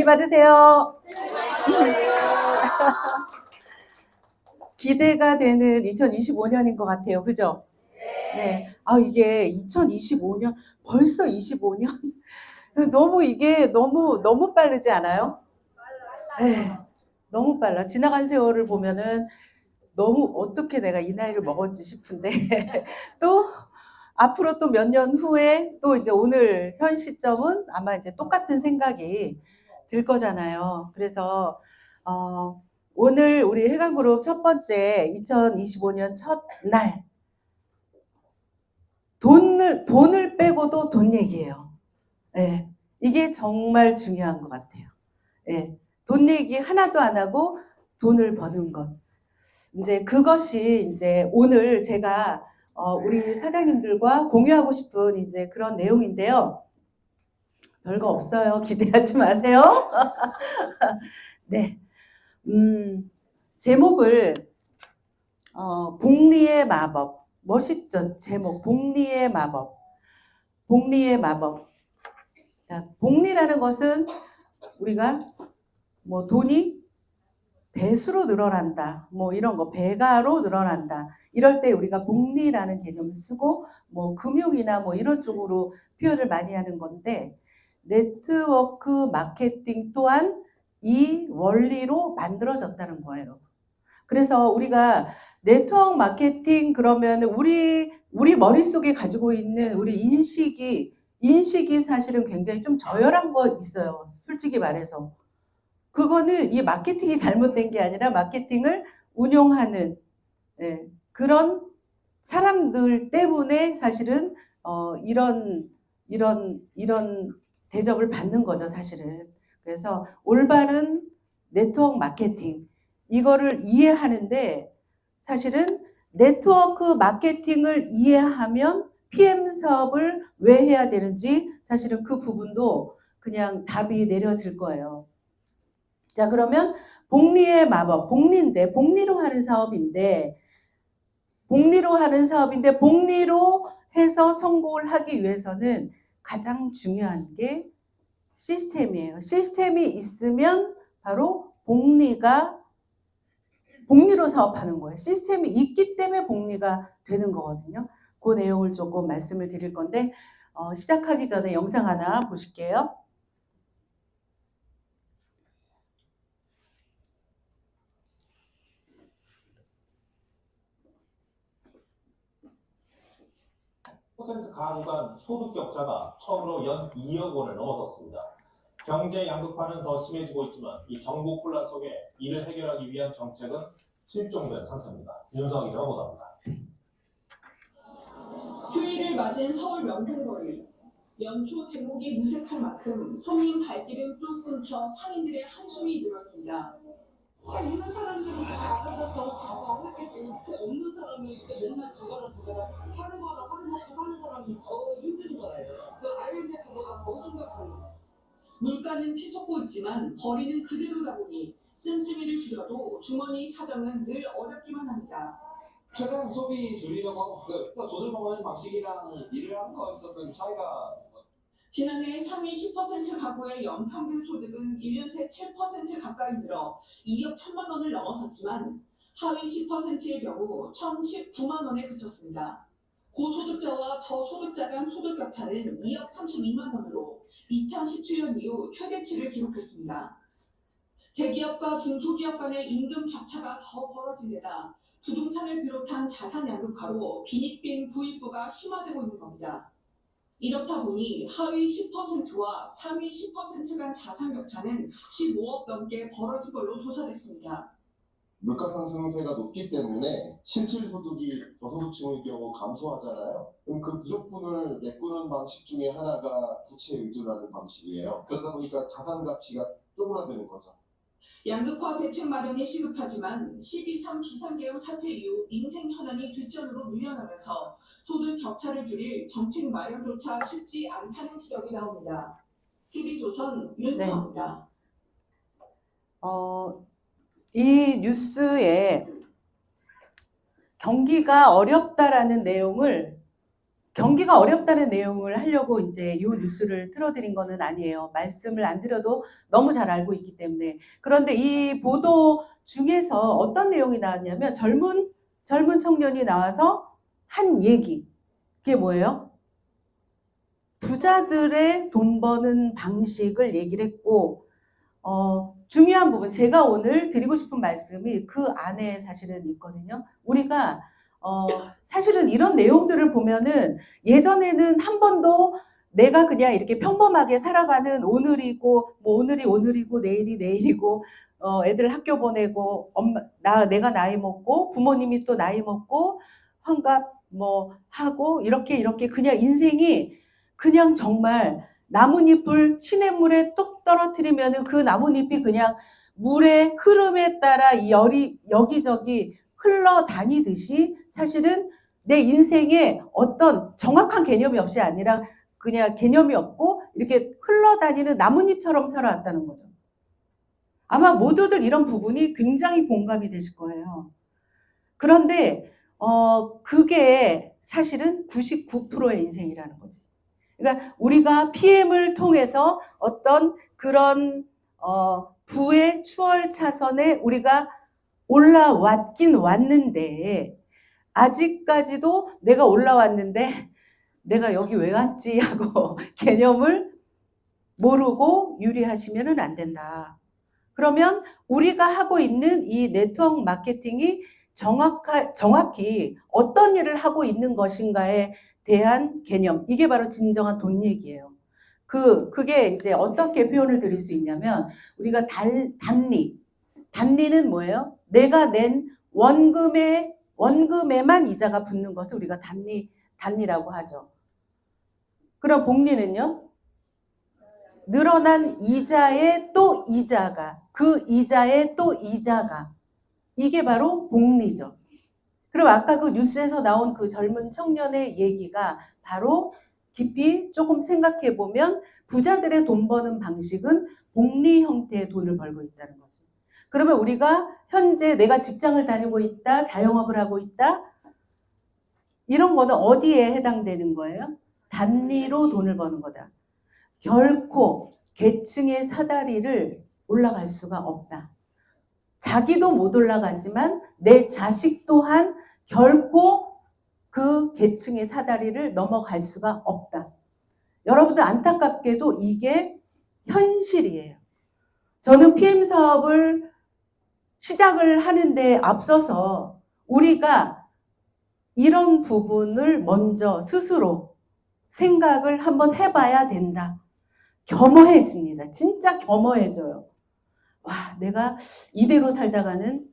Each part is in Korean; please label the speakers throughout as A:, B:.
A: 받으세요. 기대가 되는 2025년인 것 같아요. 그죠? 네. 이게 2025년, 벌써 25년? 이게 너무 빠르지 않아요? 네. 너무 빨라. 지나간 세월을 보면은 너무 어떻게 내가 이 나이를 먹었지 싶은데, 또 앞으로 또 몇 년 후에 또 이제 오늘 현 시점은 아마 이제 똑같은 생각이 들 거잖아요. 그래서 오늘 우리 해강그룹 첫 번째 2025년 첫 날 돈을 빼고도 돈 얘기예요. 예. 이게 정말 중요한 것 같아요. 예. 돈 얘기 하나도 안 하고 돈을 버는 것. 이제 그것이 이제 오늘 제가 우리 사장님들과 공유하고 싶은 이제 그런 내용인데요. 별거 없어요. 기대하지 마세요. 네. 제목을 복리의 마법. 멋있죠? 제목. 복리의 마법. 복리의 마법. 자, 복리라는 것은 우리가 뭐 돈이 배수로 늘어난다. 뭐 이런 거 배가로 늘어난다. 이럴 때 우리가 복리라는 개념을 쓰고 뭐 금융이나 뭐 이런 쪽으로 표현을 많이 하는 건데 네트워크 마케팅 또한 이 원리로 만들어졌다는 거예요. 그래서 우리가 네트워크 마케팅 그러면 우리 머릿속에 가지고 있는 우리 인식이 사실은 굉장히 좀 저열한 거 있어요. 솔직히 말해서. 그거는 이 마케팅이 잘못된 게 아니라 마케팅을 운용하는 그런 사람들 때문에 사실은 이런 대접을 받는 거죠, 사실은. 그래서 올바른 네트워크 마케팅 이거를 이해하는데 사실은 네트워크 마케팅을 이해하면 PM 사업을 왜 해야 되는지 사실은 그 부분도 그냥 답이 내려질 거예요. 자, 그러면 복리의 마법, 복리로 하는 사업인데 복리로 해서 성공을 하기 위해서는 가장 중요한 게 시스템이에요. 시스템이 있으면 바로 복리로 사업하는 거예요. 시스템이 있기 때문에 복리가 되는 거거든요. 그 내용을 조금 말씀을 드릴 건데 시작하기 전에 영상 하나 보실게요.
B: 퍼센트 가구간 소득 격차가 처음으로 연 2억 원을 넘어섰습니다. 경제 양극화는 더 심해지고 있지만 이 정부 혼란 속에 이를 해결하기 위한 정책은 실종된 상태입니다. 윤성아 기자가 보도합니다.
C: 휴일을 맞은 서울 명동거리. 연초 대목이 무색할 만큼 손님 발길은 뚝 끊겨 상인들의 한숨이 늘었습니다. 있는 사람들은 다 알아서 더 자사하겠지. 없는 사람이 맨날 그거를 하는 먹고 사는 사람이 더 힘든 거예요. 그 아이들보다 더 심각한 거예요. 물가는 치솟고 있지만 벌이는 그대로다 보니 씀씀이를 줄여도 주머니 사정은 늘 어렵기만 합니다.
D: 최대한 소비 줄이려고 하고 돈을 버는 방식이랑 일을 하는 거에 있어서는 차이가
C: 지난해 상위 10% 가구의 연평균 소득은 1년 새 7% 가까이 늘어 2억 1천만 원을 넘어섰지만 하위 10%의 경우 1,019만 원에 그쳤습니다. 고소득자와 저소득자 간 소득 격차는 2억 32만 원으로 2017년 이후 최대치를 기록했습니다. 대기업과 중소기업 간의 임금 격차가 더 벌어진 데다 부동산을 비롯한 자산 양극화로 빈익빈 부익부가 심화되고 있는 겁니다. 이렇다 보니 하위 10%와 상위 10% 간 자산 격차는 15억 넘게 벌어진 걸로 조사됐습니다.
E: 물가 상승세가 높기 때문에 실질 소득이 저소득층의 경우 감소하잖아요. 그럼 그 부족분을 메꾸는 방식 중에 하나가 부채 의존하는 방식이에요. 그러다 보니까 자산 가치가 쪼그라드는 거죠.
C: 양극화 대책 마련이 시급하지만 12.3 비상계엄 사태 이후 민생 현안이 뒷전으로 밀려나면서 소득 격차를 줄일 정책 마련조차 쉽지 않다는 지적이 나옵니다. TV조선 윤서입니다.
A: 이 뉴스에 경기가 어렵다라는 내용을 경기가 어렵다는 내용을 하려고 이제 이 뉴스를 틀어드린 거는 아니에요. 말씀을 안 드려도 너무 잘 알고 있기 때문에. 그런데 이 보도 중에서 어떤 내용이 나왔냐면 젊은 청년이 나와서 한 얘기. 그게 뭐예요? 부자들의 돈 버는 방식을 얘기를 했고, 중요한 부분, 제가 오늘 드리고 싶은 말씀이 그 안에 사실은 있거든요. 우리가 사실은 이런 내용들을 보면은 예전에는 한 번도 내가 그냥 이렇게 평범하게 살아가는 오늘이고, 뭐 오늘이고, 내일이 내일이고, 애들 학교 보내고, 내가 나이 먹고, 부모님이 또 나이 먹고, 환갑 뭐 하고, 이렇게 그냥 인생이 그냥 정말 나뭇잎을 시냇물에 뚝 떨어뜨리면은 그 나뭇잎이 그냥 물의 흐름에 따라 여기저기 흘러다니듯이 사실은 내 인생에 어떤 정확한 개념이 없이 아니라 그냥 개념이 없고 이렇게 흘러다니는 나뭇잎처럼 살아왔다는 거죠. 아마 모두들 이런 부분이 굉장히 공감이 되실 거예요. 그런데 그게 사실은 99%의 인생이라는 거지. 그러니까 우리가 PM을 통해서 어떤 그런 부의 추월 차선에 우리가 올라왔긴 왔는데 아직까지도 내가 올라왔는데 내가 여기 왜 왔지 하고 개념을 모르고 유리하시면 안 된다. 그러면 우리가 하고 있는 이 네트워크 마케팅이 정확히 어떤 일을 하고 있는 것인가에 대한 개념, 이게 바로 진정한 돈 얘기예요. 그게 이제 어떻게 표현을 드릴 수 있냐면 우리가 단리는 뭐예요? 내가 낸 원금에만 이자가 붙는 것을 우리가 단리라고 하죠. 그럼 복리는요? 늘어난 이자에 또 이자가, 그 이자에 또 이자가, 이게 바로 복리죠. 그럼 아까 그 뉴스에서 나온 그 젊은 청년의 얘기가 바로 깊이 조금 생각해 보면 부자들의 돈 버는 방식은 복리 형태의 돈을 벌고 있다는 거죠. 그러면 우리가 현재 내가 직장을 다니고 있다, 자영업을 하고 있다, 이런 거는 어디에 해당되는 거예요? 단리로 돈을 버는 거다. 결코 계층의 사다리를 올라갈 수가 없다. 자기도 못 올라가지만 내 자식 또한 결코 그 계층의 사다리를 넘어갈 수가 없다. 여러분들 안타깝게도 이게 현실이에요. 저는 PM 사업을 시작을 하는데 앞서서 우리가 이런 부분을 먼저 스스로 생각을 한번 해봐야 된다. 겸허해집니다. 진짜 겸허해져요. 와, 내가 이대로 살다가는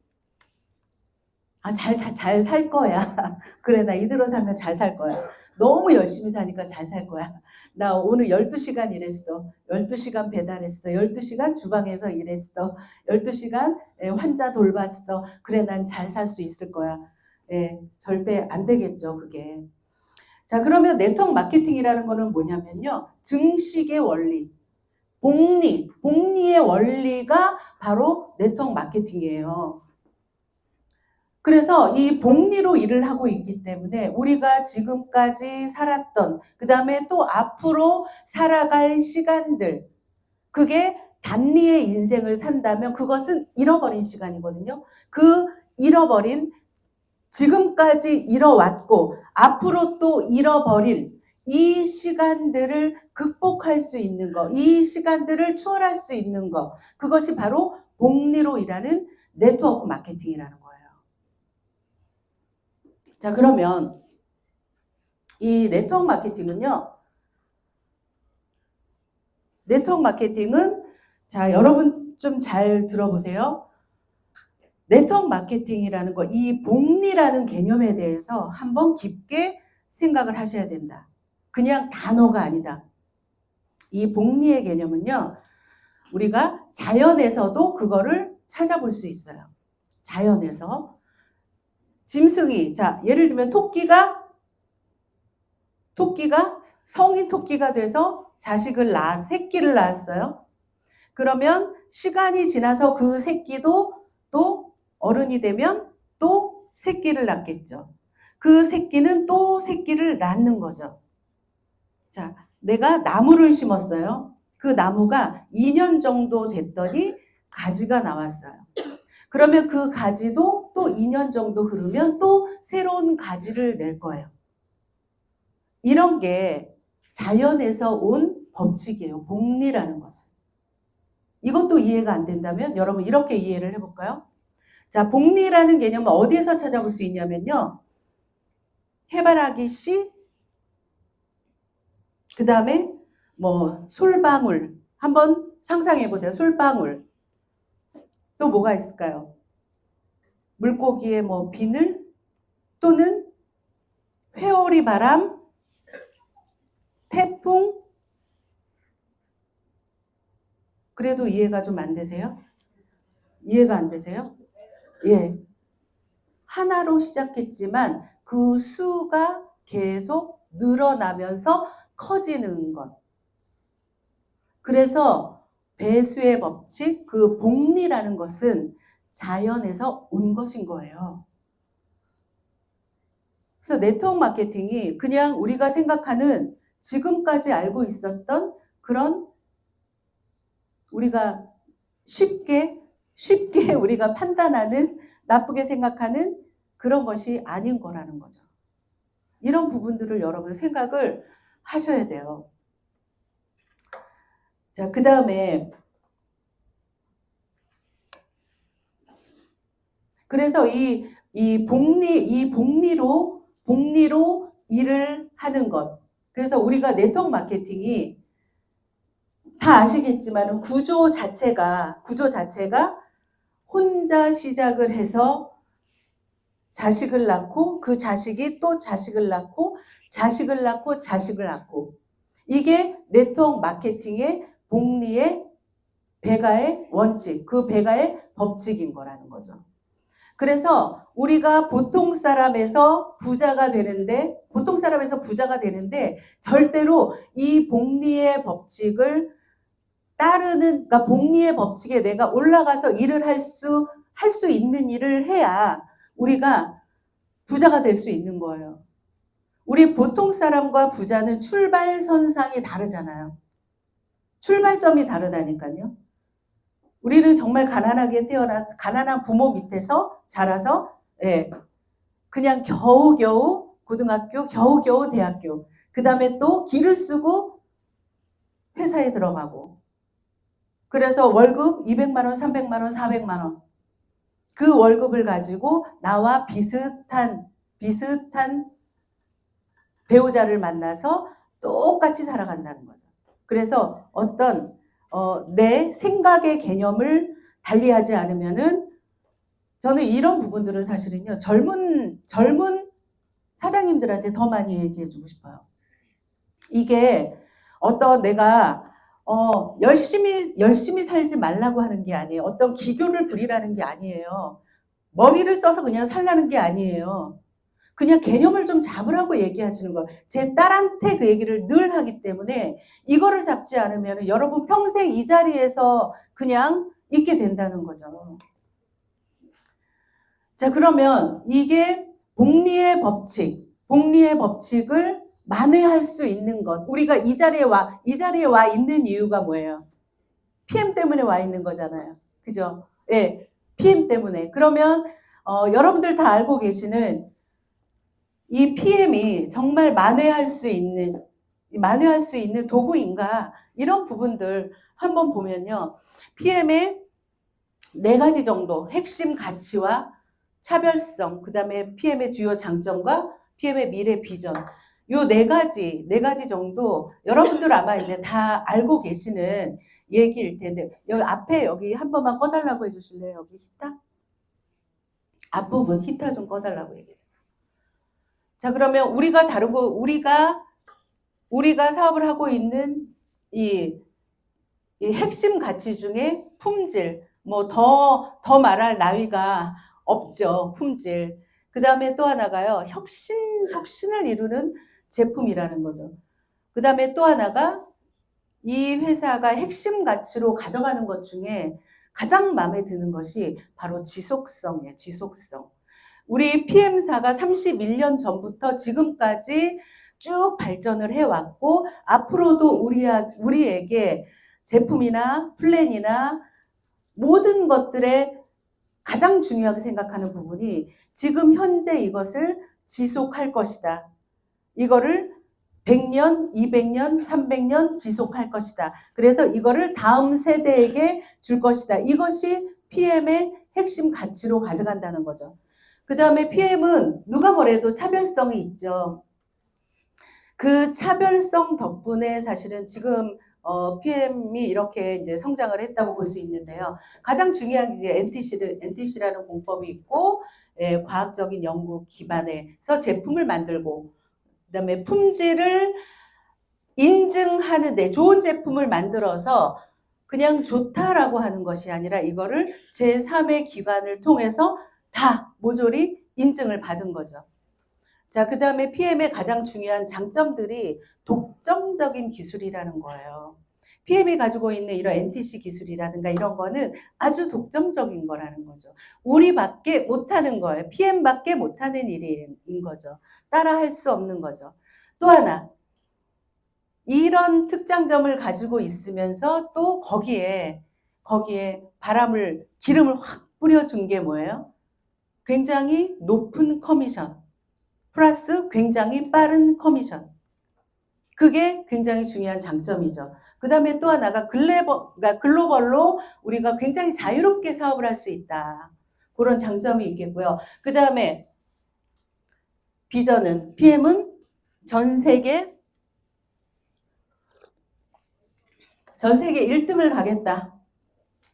A: 잘 살 거야. 그래, 나 이대로 살면 잘 살 거야. 너무 열심히 사니까 잘 살 거야. 나 오늘 12시간 일했어. 12시간 배달했어. 12시간 주방에서 일했어. 12시간 환자 돌봤어. 그래, 난 잘 살 수 있을 거야. 절대 안 되겠죠, 그게. 자, 그러면 네트워크 마케팅이라는 거는 뭐냐면요. 증식의 원리, 복리의 원리가 바로 네트워크 마케팅이에요. 그래서 이 복리로 일을 하고 있기 때문에 우리가 지금까지 살았던, 그 다음에 또 앞으로 살아갈 시간들, 그게 단리의 인생을 산다면 그것은 잃어버린 시간이거든요. 그 잃어버린, 지금까지 잃어왔고 앞으로 또 잃어버릴 이 시간들을 극복할 수 있는 것, 이 시간들을 추월할 수 있는 것, 그것이 바로 복리로 일하는 네트워크 마케팅이라는 거예요. 자, 그러면 이 네트워크 마케팅은 자, 여러분 좀 잘 들어보세요. 네트워크 마케팅이라는 거, 이 복리라는 개념에 대해서 한번 깊게 생각을 하셔야 된다. 그냥 단어가 아니다. 이 복리의 개념은요, 우리가 자연에서도 그거를 찾아볼 수 있어요. 자연에서. 짐승이, 자, 예를 들면 토끼가 성인 토끼가 돼서 새끼를 낳았어요. 그러면 시간이 지나서 그 새끼도 또 어른이 되면 또 새끼를 낳겠죠. 그 새끼는 또 새끼를 낳는 거죠. 자, 내가 나무를 심었어요. 그 나무가 2년 정도 됐더니 가지가 나왔어요. 그러면 그 가지도 또 2년 정도 흐르면 또 새로운 가지를 낼 거예요. 이런 게 자연에서 온 법칙이에요. 복리라는 것은. 이것도 이해가 안 된다면 여러분 이렇게 이해를 해볼까요? 자, 복리라는 개념은 어디에서 찾아볼 수 있냐면요. 해바라기 씨, 그 다음에 뭐 솔방울. 한번 상상해 보세요. 솔방울. 또 뭐가 있을까요? 물고기의 뭐 비늘 또는 회오리 바람, 태풍. 그래도 이해가 좀 안 되세요? 이해가 안 되세요? 예. 하나로 시작했지만 그 수가 계속 늘어나면서 커지는 것. 그래서 배수의 법칙, 그 복리라는 것은 자연에서 온 것인 거예요. 그래서 네트워크 마케팅이 그냥 우리가 생각하는 지금까지 알고 있었던 그런 우리가 쉽게 우리가 판단하는 나쁘게 생각하는 그런 것이 아닌 거라는 거죠. 이런 부분들을 여러분 생각을 하셔야 돼요. 자, 그 다음에 그래서 이 복리로 일을 하는 것. 그래서 우리가 네트워크 마케팅이 다 아시겠지만 구조 자체가 혼자 시작을 해서 자식을 낳고 그 자식이 또 자식을 낳고 자식을 낳고 자식을 낳고 이게 네트워크 마케팅의 복리의 배가의 원칙, 그 배가의 법칙인 거라는 거죠. 그래서 우리가 보통 사람에서 부자가 되는데 절대로 이 복리의 법칙을 따르는, 그러니까 복리의 법칙에 내가 올라가서 일을 할 수 있는 일을 해야 우리가 부자가 될 수 있는 거예요. 우리 보통 사람과 부자는 출발선상이 다르잖아요. 출발점이 다르다니까요. 우리는 정말 가난하게 태어나서 가난한 부모 밑에서 자라서 그냥 겨우겨우 고등학교, 겨우겨우 대학교, 그 다음에 또 길을 쓰고 회사에 들어가고 그래서 월급 200만 원, 300만 원, 400만 원 그 월급을 가지고 나와 비슷한 배우자를 만나서 똑같이 살아간다는 거죠. 그래서 어떤 내 생각의 개념을 달리하지 않으면은 저는 이런 부분들은 사실은요 젊은 사장님들한테 더 많이 얘기해주고 싶어요. 이게 어떤 내가 열심히 살지 말라고 하는 게 아니에요. 어떤 기교를 부리라는 게 아니에요. 머리를 써서 그냥 살라는 게 아니에요. 그냥 개념을 좀 잡으라고 얘기하시는 거예요. 제 딸한테 그 얘기를 늘 하기 때문에 이거를 잡지 않으면 여러분 평생 이 자리에서 그냥 있게 된다는 거죠. 자, 그러면 이게 복리의 법칙을 만회할 수 있는 것. 우리가 이 자리에 와 있는 이유가 뭐예요? PM 때문에 와 있는 거잖아요. 그죠? 예, PM 때문에. 그러면 여러분들 다 알고 계시는 이 PM이 정말 만회할 수 있는 도구인가? 이런 부분들 한번 보면요. PM의 4가지 정도 핵심 가치와 차별성, 그 다음에 PM의 주요 장점과 PM의 미래 비전. 요 4가지 정도 여러분들 아마 이제 다 알고 계시는 얘기일 텐데 여기 앞에 여기 한 번만 꺼달라고 해주실래요? 여기 히터? 앞부분 히터 좀 꺼달라고 얘기해주세요. 자, 그러면 우리가 다루고 우리가 사업을 하고 있는 이 핵심 가치 중에 품질, 뭐 더 말할 나위가 없죠. 품질. 그 다음에 또 하나가요. 혁신을 이루는 제품이라는 거죠. 그 다음에 또 하나가 이 회사가 핵심 가치로 가져가는 것 중에 가장 마음에 드는 것이 바로 지속성이에요. 지속성. 우리 PM사가 31년 전부터 지금까지 쭉 발전을 해왔고 앞으로도 우리에게 제품이나 플랜이나 모든 것들에 가장 중요하게 생각하는 부분이 지금 현재 이것을 지속할 것이다. 이거를 100년, 200년, 300년 지속할 것이다. 그래서 이거를 다음 세대에게 줄 것이다. 이것이 PM의 핵심 가치로 가져간다는 거죠. 그 다음에 PM은 누가 뭐래도 차별성이 있죠. 그 차별성 덕분에 사실은 지금 PM이 이렇게 이제 성장을 했다고 볼 수 있는데요. 가장 중요한 게 NTC라는 공법이 있고, 과학적인 연구 기반에서 제품을 만들고, 그다음에 품질을 인증하는데 좋은 제품을 만들어서 그냥 좋다라고 하는 것이 아니라 이거를 제3의 기관을 통해서 다 모조리 인증을 받은 거죠. 자, 그 다음에 PM의 가장 중요한 장점들이 독점적인 기술이라는 거예요. PM이 가지고 있는 이런 NTC 기술이라든가 이런 거는 아주 독점적인 거라는 거죠. 우리밖에 못하는 거예요. PM밖에 못하는 일인 거죠. 따라 할 수 없는 거죠. 또 하나, 이런 특장점을 가지고 있으면서 또 거기에 기름을 확 뿌려준 게 뭐예요? 굉장히 높은 커미션. 플러스 굉장히 빠른 커미션. 그게 굉장히 중요한 장점이죠. 그 다음에 또 하나가 글로벌로 우리가 굉장히 자유롭게 사업을 할 수 있다. 그런 장점이 있겠고요. 그 다음에 비전은 PM은 전 세계 1등을 가겠다.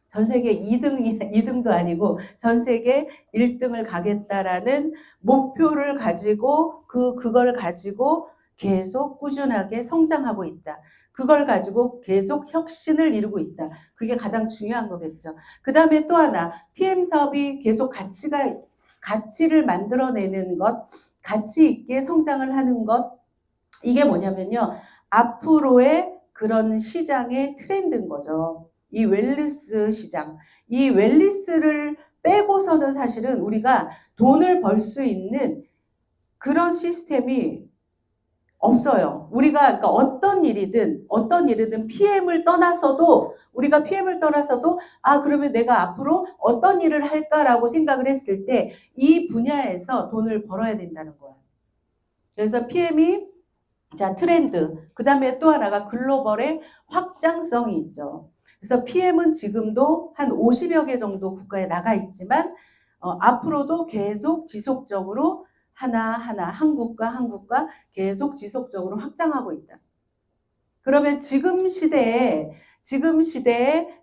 A: 전 세계 2등도 아니고 전 세계 1등을 가겠다라는 목표를 가지고 그걸 가지고 계속 꾸준하게 성장하고 있다. 그걸 가지고 계속 혁신을 이루고 있다. 그게 가장 중요한 거겠죠. 그 다음에 또 하나, PM 사업이 계속 가치를 만들어내는 것, 가치 있게 성장을 하는 것, 이게 뭐냐면요. 앞으로의 그런 시장의 트렌드인 거죠. 이 웰니스 시장, 이 웰니스를 빼고서는 사실은 우리가 돈을 벌 수 있는 그런 시스템이 없어요. 우리가 그러니까 어떤 일이든 PM을 떠나서도 우리가 PM을 떠나서도 그러면 내가 앞으로 어떤 일을 할까라고 생각을 했을 때 이 분야에서 돈을 벌어야 된다는 거예요. 그래서 PM이 트렌드, 그 다음에 또 하나가 글로벌의 확장성이 있죠. 그래서 PM은 지금도 한 50여 개 정도 국가에 나가 있지만 앞으로도 계속 지속적으로 하나하나 한 국가 계속 지속적으로 확장하고 있다. 그러면 지금 시대에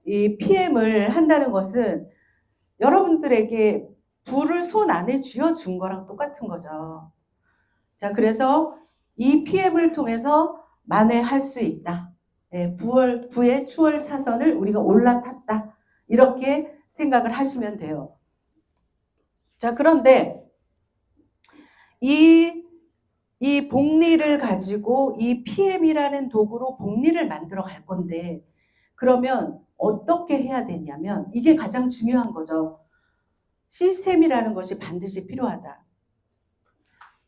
A: 이 PM을 한다는 것은 여러분들에게 불을 손 안에 쥐어준 거랑 똑같은 거죠. 자, 그래서 이 PM을 통해서 만회할 수 있다. 부의 추월 차선을 우리가 올라탔다. 이렇게 생각을 하시면 돼요. 자, 그런데 이 복리를 가지고 이 PM이라는 도구로 복리를 만들어 갈 건데 그러면 어떻게 해야 되냐면 이게 가장 중요한 거죠. 시스템이라는 것이 반드시 필요하다.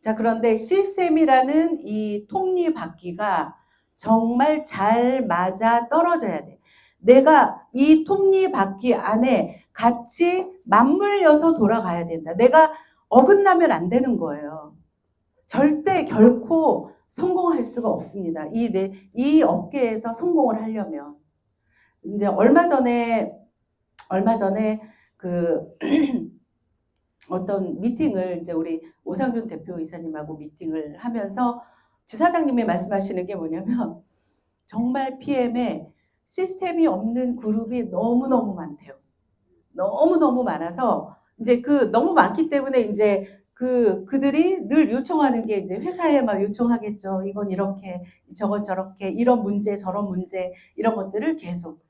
A: 자, 그런데 시스템이라는 이 톱니바퀴가 정말 잘 맞아 떨어져야 돼. 내가 이 톱니바퀴 안에 같이 맞물려서 돌아가야 된다. 내가 어긋나면 안 되는 거예요. 절대 결코 성공할 수가 없습니다. 이 업계에서 성공을 하려면. 이제 얼마 전에 어떤 미팅을 이제 우리 오상준 대표이사님하고 미팅을 하면서 지사장님이 말씀하시는 게 뭐냐면 정말 PM에 시스템이 없는 그룹이 너무너무 많대요. 너무너무 많아서 이제 너무 많기 때문에 이제 그들이 늘 요청하는 게 이제 회사에 막 요청하겠죠. 이건 이렇게, 저건 저렇게, 이런 문제, 저런 문제, 이런 것들을 계속.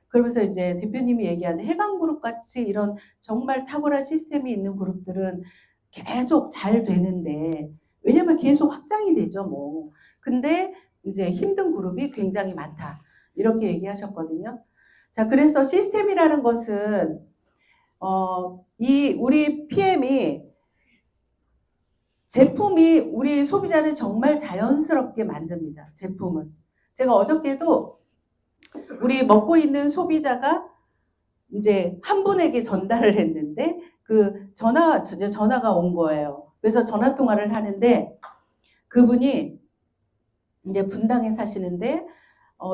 A: 그러면서 이제 대표님이 얘기하는 해강그룹 같이 이런 정말 탁월한 시스템이 있는 그룹들은 계속 잘 되는데, 왜냐면 계속 확장이 되죠, 뭐. 근데 이제 힘든 그룹이 굉장히 많다. 이렇게 얘기하셨거든요. 자, 그래서 시스템이라는 것은, 우리 PM이 제품이 우리 소비자를 정말 자연스럽게 만듭니다. 제품은. 제가 어저께도 우리 먹고 있는 소비자가 이제 한 분에게 전달을 했는데 그 전화가 온 거예요. 그래서 전화 통화를 하는데 그분이 이제 분당에 사시는데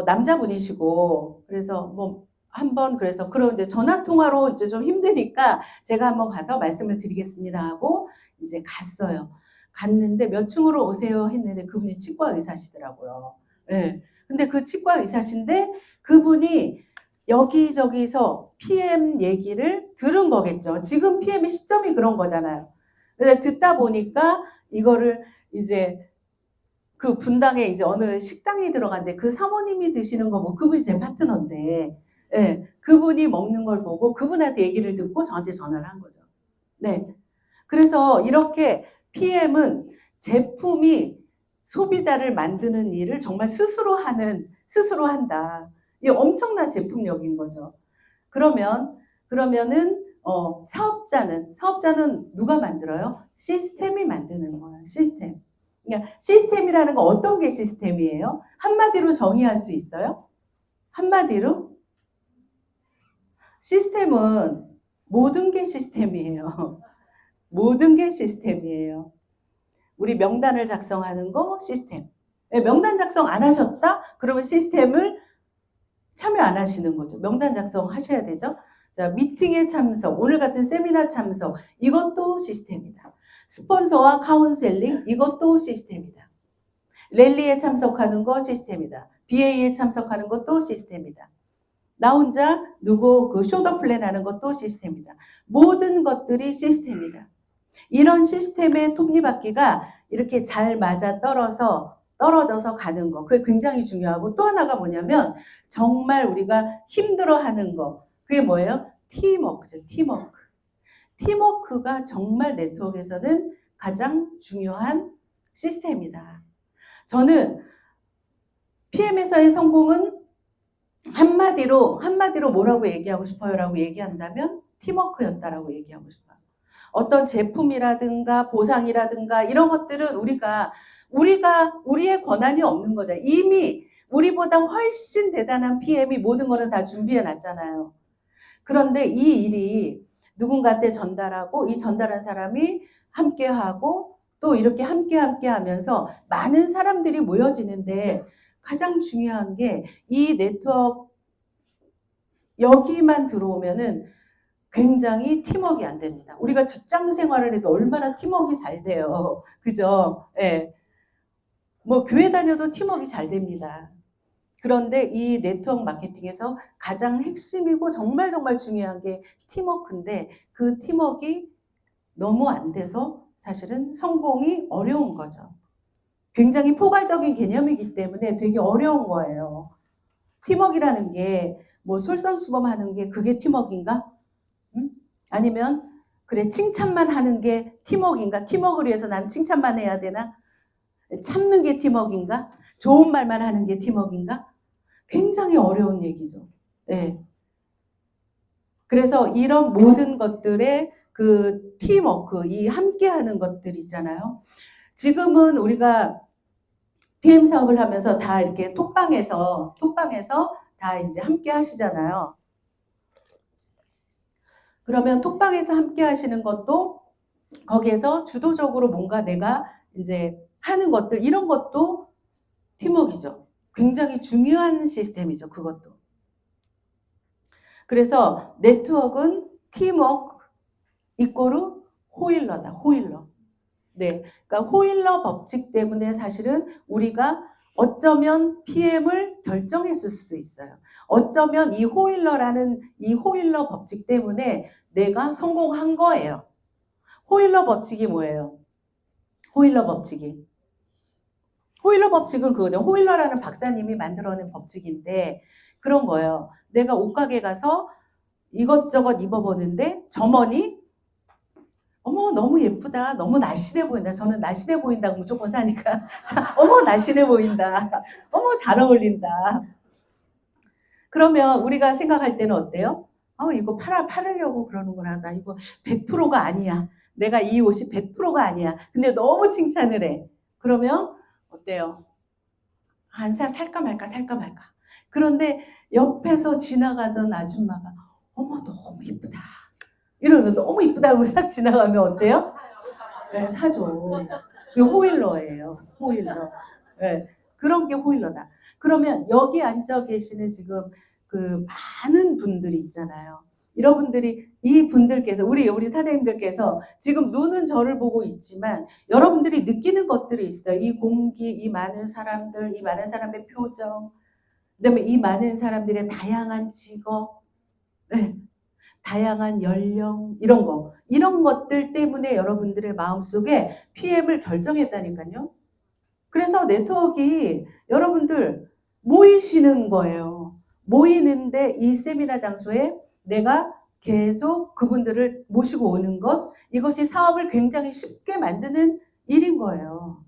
A: 남자분이시고 그래서 뭐 한번 그래서 그럼 이제 전화 통화로 이제 좀 힘드니까 제가 한번 가서 말씀을 드리겠습니다 하고 이제 갔어요. 갔는데 몇 층으로 오세요 했는데 그분이 치과 의사시더라고요. 예. 근데 그 치과 의사신데 그분이 여기저기서 PM 얘기를 들은 거겠죠. 지금 PM의 시점이 그런 거잖아요. 근데 듣다 보니까 이거를 이제 그 분당에 이제 어느 식당에 들어갔는데 그 사모님이 드시는 거 뭐 그분이 제 파트너인데 예, 그분이 먹는 걸 보고 그분한테 얘기를 듣고 저한테 전화를 한 거죠. 네. 그래서 이렇게 PM은 제품이 소비자를 만드는 일을 정말 스스로 한다. 이게 엄청난 제품력인 거죠. 그러면은 사업자는 누가 만들어요? 시스템이 만드는 거예요. 시스템. 그러니까 시스템이라는 건 어떤 게 시스템이에요? 한마디로 정의할 수 있어요? 한마디로? 시스템은 모든 게 시스템이에요. 모든 게 시스템이에요. 우리 명단을 작성하는 거 시스템. 명단 작성 안 하셨다? 그러면 시스템을 참여 안 하시는 거죠. 명단 작성하셔야 되죠. 자, 미팅에 참석, 오늘 같은 세미나 참석, 이것도 시스템이다. 스폰서와 카운셀링, 이것도 시스템이다. 랠리에 참석하는 거 시스템이다. BA에 참석하는 것도 시스템이다. 나 혼자 누구 그 쇼더 플랜 하는 것도 시스템이다. 모든 것들이 시스템이다. 이런 시스템의 톱니바퀴가 이렇게 잘 맞아 떨어져서 가는 거. 그게 굉장히 중요하고 또 하나가 뭐냐면 정말 우리가 힘들어하는 거. 그게 뭐예요? 팀워크죠. 팀워크. 팀워크가 정말 네트워크에서는 가장 중요한 시스템이다. 저는 PM에서의 성공은 한마디로 뭐라고 얘기하고 싶어요라고 얘기한다면 팀워크였다라고 얘기하고 싶어요. 어떤 제품이라든가 보상이라든가 이런 것들은 우리의 권한이 없는 거죠. 이미 우리보다 훨씬 대단한 PM이 모든 거는 다 준비해 놨잖아요. 그런데 이 일이 누군가한테 전달하고 이 전달한 사람이 함께하고 또 이렇게 함께 하면서 많은 사람들이 모여지는데 가장 중요한 게 이 네트워크 여기만 들어오면은 굉장히 팀워크가 안 됩니다. 우리가 직장 생활을 해도 얼마나 팀워크가 잘 돼요. 그죠? 예. 뭐 교회 다녀도 팀워크가 잘 됩니다. 그런데 이 네트워크 마케팅에서 가장 핵심이고 정말 중요한 게 팀워크인데 그 팀워크가 너무 안 돼서 사실은 성공이 어려운 거죠. 굉장히 포괄적인 개념이기 때문에 되게 어려운 거예요. 팀워크라는 게 뭐 솔선수범하는 게 그게 팀워크인가? 아니면 그래 칭찬만 하는 게 팀워크인가? 팀워크를 위해서 난 칭찬만 해야 되나? 참는 게 팀워크인가? 좋은 말만 하는 게 팀워크인가? 굉장히 어려운 얘기죠. 네. 그래서 이런 모든 것들의 그 팀워크, 이 함께하는 것들 있잖아요. 지금은 우리가 PM 사업을 하면서 다 이렇게 톡방에서 다 이제 함께 하시잖아요. 그러면 톡방에서 함께 하시는 것도 거기에서 주도적으로 뭔가 내가 이제 하는 것들 이런 것도 팀워크이죠. 굉장히 중요한 시스템이죠. 그것도. 그래서 네트워크는 팀워크 이꼬르 호일러다. 호일러. 네. 그러니까 호일러 법칙 때문에 사실은 우리가 어쩌면 PM을 결정했을 수도 있어요. 어쩌면 이 호일러라는 이 호일러 법칙 때문에 내가 성공한 거예요. 호일러 법칙이 뭐예요? 호일러 법칙은 그거죠. 호일러라는 박사님이 만들어낸 법칙인데 그런 거예요. 내가 옷가게 가서 이것저것 입어보는데 점원이 어머 너무 예쁘다. 너무 날씬해 보인다. 저는 날씬해 보인다고 무조건 사니까 어머 날씬해 보인다. 어머 잘 어울린다. 그러면 우리가 생각할 때는 어때요? 이거 팔으려고 그러는구나. 나 이거 100%가 아니야. 내가 이 옷이 100%가 아니야. 근데 너무 칭찬을 해. 그러면 어때요? 살까 말까 살까 말까. 그런데 옆에서 지나가던 아줌마가 어머 너무 이쁘다. 이러면 너무 이쁘다고 싹 지나가면 어때요? 네, 사죠. 그게 호일러예요. 호일러. 네, 그런 게 호일러다. 그러면 여기 앉아 계시는 지금 그 많은 분들이 있잖아요. 여러분들이 이 분들께서 우리 사장님들께서 지금 눈은 저를 보고 있지만 여러분들이 느끼는 것들이 있어요. 이 공기, 이 많은 사람들, 이 많은 사람의 표정, 그다음에 이 많은 사람들의 다양한 직업, 네, 다양한 연령 이런 것들 때문에 여러분들의 마음속에 PM을 결정했다니까요. 그래서 네트워크가 여러분들 모이시는 거예요. 모이는데 이 세미나 장소에 내가 계속 그분들을 모시고 오는 것, 이것이 사업을 굉장히 쉽게 만드는 일인 거예요.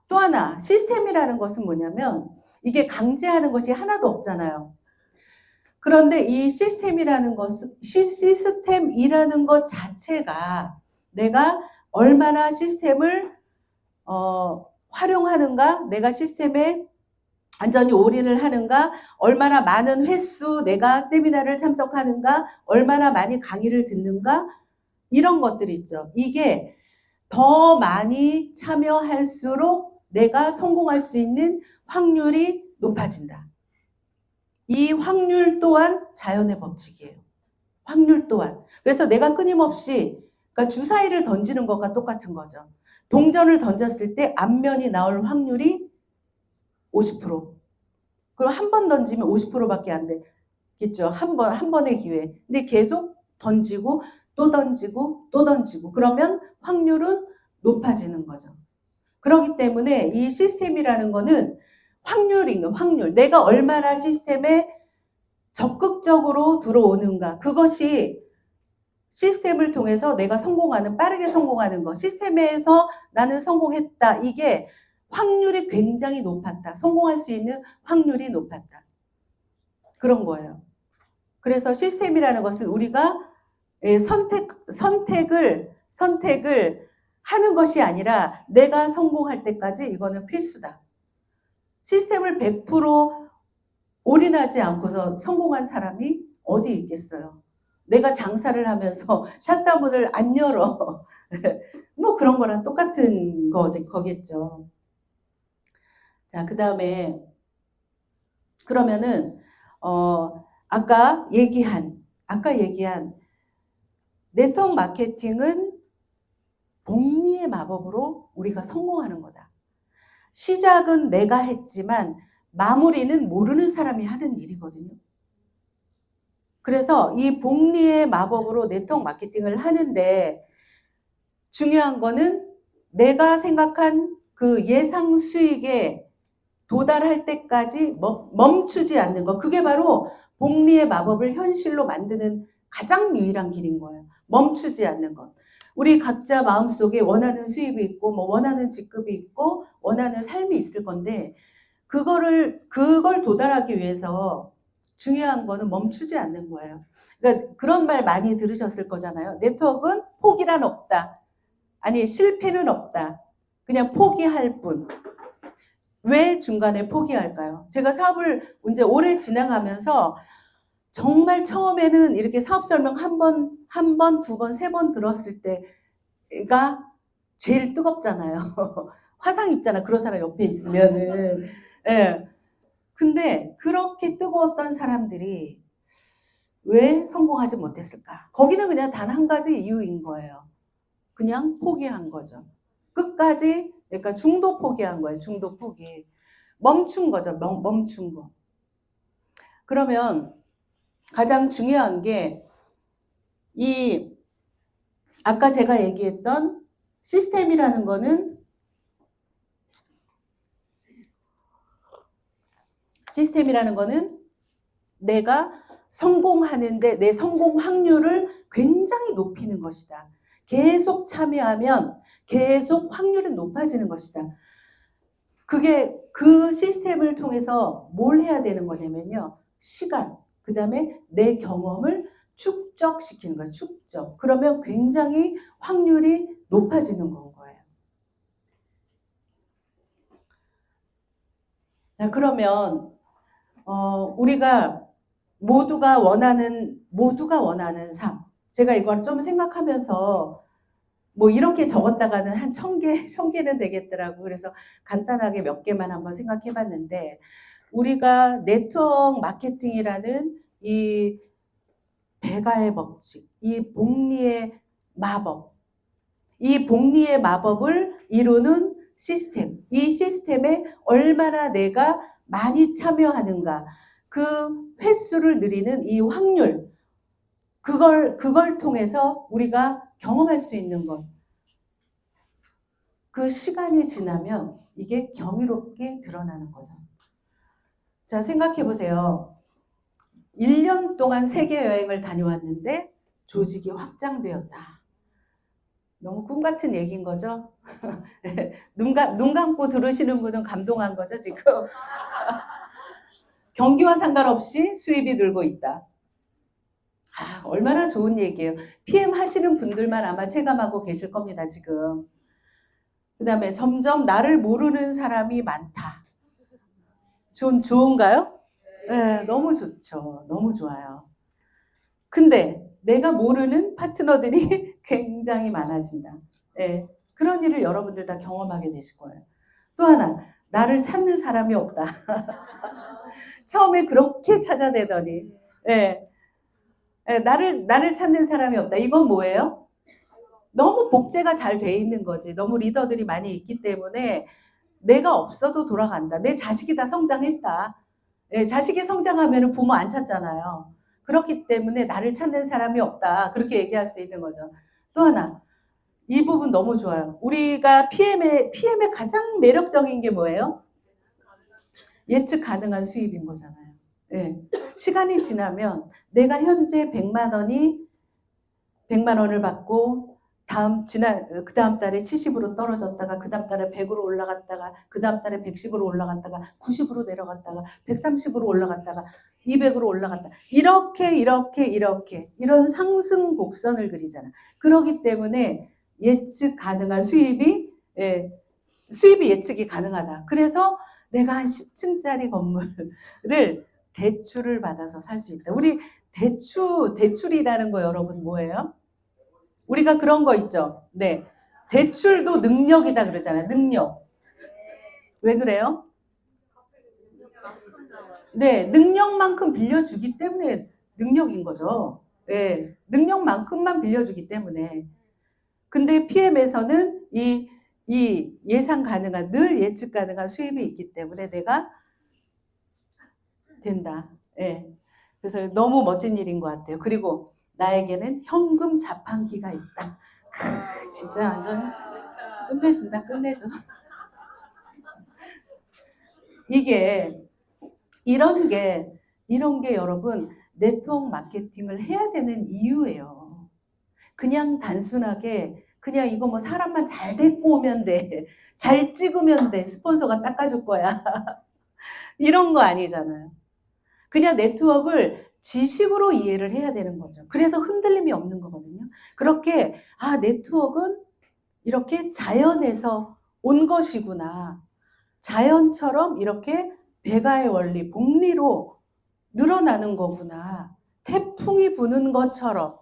A: 또 하나, 시스템이라는 것은 뭐냐면 이게 강제하는 것이 하나도 없잖아요. 그런데 이 시스템이라는 것 자체가 내가 얼마나 시스템을 활용하는가, 내가 시스템에 완전히 올인을 하는가, 얼마나 많은 횟수 내가 세미나를 참석하는가, 얼마나 많이 강의를 듣는가, 이런 것들이 있죠. 이게 더 많이 참여할수록 내가 성공할 수 있는 확률이 높아진다. 이 확률 또한 자연의 법칙이에요. 확률 또한. 그래서 내가 끊임없이, 그러니까 주사위를 던지는 것과 똑같은 거죠. 동전을 던졌을 때 앞면이 나올 확률이 50%. 그럼 한 번 던지면 50%밖에 안 되겠죠. 한 번의 기회. 근데 계속 던지고 또 던지고 또 던지고 그러면 확률은 높아지는 거죠. 그렇기 때문에 이 시스템이라는 거는 확률인 확률. 내가 얼마나 시스템에 적극적으로 들어오는가. 그것이 시스템을 통해서 내가 빠르게 성공하는 것. 시스템에서 나는 성공했다. 이게 확률이 굉장히 높았다. 성공할 수 있는 확률이 높았다. 그런 거예요. 그래서 시스템이라는 것은 우리가 선택을 하는 것이 아니라 내가 성공할 때까지 이거는 필수다. 시스템을 100% 올인하지 않고서 성공한 사람이 어디 있겠어요? 내가 장사를 하면서 샷다문을 안 열어. 뭐 그런 거랑 똑같은 거겠죠. 자, 그 다음에 그러면은 아까 얘기한 네트워크 마케팅은 복리의 마법으로 우리가 성공하는 거다. 시작은 내가 했지만 마무리는 모르는 사람이 하는 일이거든요. 그래서 이 복리의 마법으로 네트워크 마케팅을 하는데 중요한 거는 내가 생각한 그 예상 수익에 도달할 때까지 멈추지 않는 것. 그게 바로 복리의 마법을 현실로 만드는 가장 유일한 길인 거예요. 멈추지 않는 것. 우리 각자 마음속에 원하는 수입이 있고 원하는 직급이 있고 원하는 삶이 있을 건데 그걸 도달하기 위해서 중요한 거는 멈추지 않는 거예요. 그러니까 그런 말 많이 들으셨을 거잖아요. 네트워크는 포기란 없다. 아니 실패는 없다. 그냥 포기할 뿐. 왜 중간에 포기할까요? 제가 사업을 이제 오래 진행하면서 정말 처음에는 이렇게 사업 설명 한 번, 두 번, 세 번 들었을 때가 제일 뜨겁잖아요. 화상 입잖아. 그런 사람 옆에 있으면은. 예. 근데 그렇게 뜨거웠던 사람들이 왜 성공하지 못했을까? 거기는 그냥 단 한 가지 이유인 거예요. 그냥 포기한 거죠. 끝까지, 그러니까 중도 포기한 거예요. 중도 포기. 멈춘 거죠. 멈춘 거. 그러면 가장 중요한 게 아까 제가 얘기했던 시스템이라는 거는 내가 성공하는데 내 성공 확률을 굉장히 높이는 것이다. 계속 참여하면 계속 확률은 높아지는 것이다. 그게 그 시스템을 통해서 뭘 해야 되는 거냐면요. 시간, 그 다음에 내 경험을 축적시키는 거예요. 축적. 그러면 굉장히 확률이 높아지는 건 거예요. 자, 그러면 우리가 모두가 원하는 삶. 제가 이걸 좀 생각하면서 뭐 이렇게 적었다가는 한 1000개는 되겠더라고. 그래서 간단하게 몇 개만 한번 생각해 봤는데, 우리가 네트워크 마케팅이라는 이 배가의 법칙, 이 복리의 마법, 이 복리의 마법을 이루는 시스템, 이 시스템에 얼마나 내가 많이 참여하는가, 그 횟수를 늘리는 이 확률, 그걸 통해서 우리가 경험할 수 있는 것. 그 시간이 지나면 이게 경이롭게 드러나는 거죠. 자, 생각해 보세요. 1년 동안 세계 여행을 다녀왔는데 조직이 확장되었다. 너무 꿈 같은 얘기인 거죠? 눈 감고 들으시는 분은 감동한 거죠, 지금? 경기와 상관없이 수입이 늘고 있다. 얼마나 좋은 얘기예요. PM 하시는 분들만 아마 체감하고 계실 겁니다, 지금. 그 다음에 점점 나를 모르는 사람이 많다. 좋은가요? 네, 너무 좋죠. 너무 좋아요. 근데 내가 모르는 파트너들이 굉장히 많아진다. 네, 그런 일을 여러분들 다 경험하게 되실 거예요. 또 하나, 나를 찾는 사람이 없다. 처음에 그렇게 찾아내더니, 네, 나를 찾는 사람이 없다. 이건 뭐예요? 너무 복제가 잘 돼 있는 거지. 너무 리더들이 많이 있기 때문에 내가 없어도 돌아간다. 내 자식이 다 성장했다. 자식이 성장하면 부모 안 찾잖아요. 그렇기 때문에 나를 찾는 사람이 없다. 그렇게 얘기할 수 있는 거죠. 또 하나, 이 부분 너무 좋아요. 우리가 PM의 가장 매력적인 게 뭐예요? 예측 가능한 수입인 거잖아요. 네. 시간이 지나면 내가 현재 100만 원을 받고 그 다음 달에 70으로 떨어졌다가 그 다음 달에 100으로 올라갔다가 그 다음 달에 110으로 올라갔다가 90으로 내려갔다가 130으로 올라갔다가 200으로 올라갔다. 이렇게 이런 상승 곡선을 그리잖아. 그렇기 때문에 예측 가능한 수입이 예측이 가능하다. 그래서 내가 한 10층짜리 건물을 대출을 받아서 살 수 있다. 우리 대출이라는 거 여러분 뭐예요? 우리가 그런 거 있죠. 네. 대출도 능력이다 그러잖아요. 능력. 왜 그래요? 네. 능력만큼 빌려주기 때문에 능력인 거죠. 네. 능력만큼만 빌려주기 때문에. 근데 PM에서는 이 예상 가능한, 늘 예측 가능한 수입이 있기 때문에 내가 된다. 네. 그래서 너무 멋진 일인 것 같아요. 그리고 나에게는 현금 자판기가 있다. 진짜 완전 끝내준다. 끝내줘. 이런 게 여러분 네트워크 마케팅을 해야 되는 이유예요. 그냥 단순하게 그냥 이거 뭐 사람만 잘 데리고 오면 돼. 잘 찍으면 돼. 스폰서가 닦아줄 거야. 이런 거 아니잖아요. 그냥 네트워크를 지식으로 이해를 해야 되는 거죠. 그래서 흔들림이 없는 거거든요. 그렇게 네트워크는 이렇게 자연에서 온 것이구나. 자연처럼 이렇게 배가의 원리, 복리로 늘어나는 거구나. 태풍이 부는 것처럼.